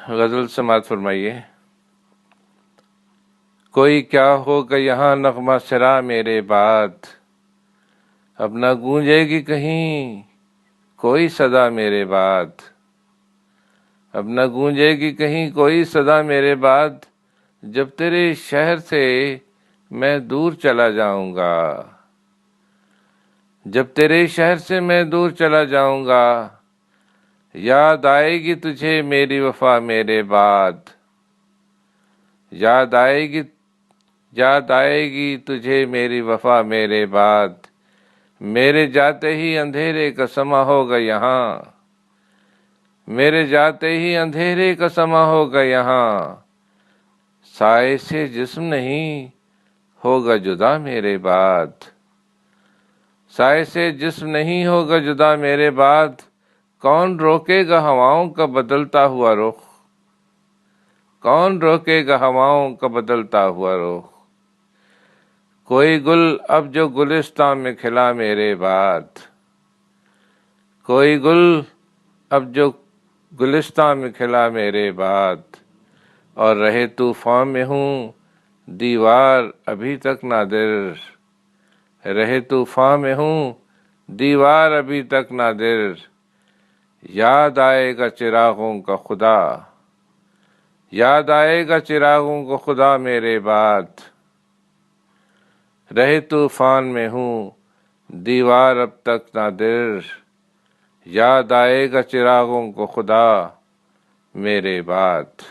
غزل سماعت فرمائیے۔ کوئی کیا ہوگا یہاں نغمہ سرا میرے بعد، اب نہ گونجے گی کہیں کوئی صدا میرے بعد، اب نہ گونجے گی کہیں کوئی صدا میرے بعد، جب تیرے شہر سے میں دور چلا جاؤں گا، جب تیرے شہر سے میں دور چلا جاؤں گا، یاد آئے گی تجھے میری وفا میرے بعد، یاد آئے گی تجھے میری وفا میرے بعد، میرے جاتے ہی اندھیرے کا سما ہوگا یہاں، میرے جاتے ہی اندھیرے کا سما ہوگا یہاں، سائے سے جسم نہیں ہوگا جدا میرے بعد، سائے سے جسم نہیں ہوگا جدا میرے بعد، کون روکے گا ہواؤں کا بدلتا ہوا رخ، کون روکے گا ہواؤں کا بدلتا ہوا رخ، کوئی گل اب جو گلستان میں کھلا میرے بعد، کوئی گل اب جو گلستان میں کھلا میرے بعد، اور رہے طوفان میں ہوں دیوار ابھی تک نادر، رہے طوفان میں ہوں دیوار ابھی تک نادر، یاد آئے گا چراغوں کا خدا، یاد آئے گا چراغوں کو خدا میرے بعد، رہے طوفان میں ہوں دیوار اب تک نادر، یاد آئے گا چراغوں کو خدا میرے بعد۔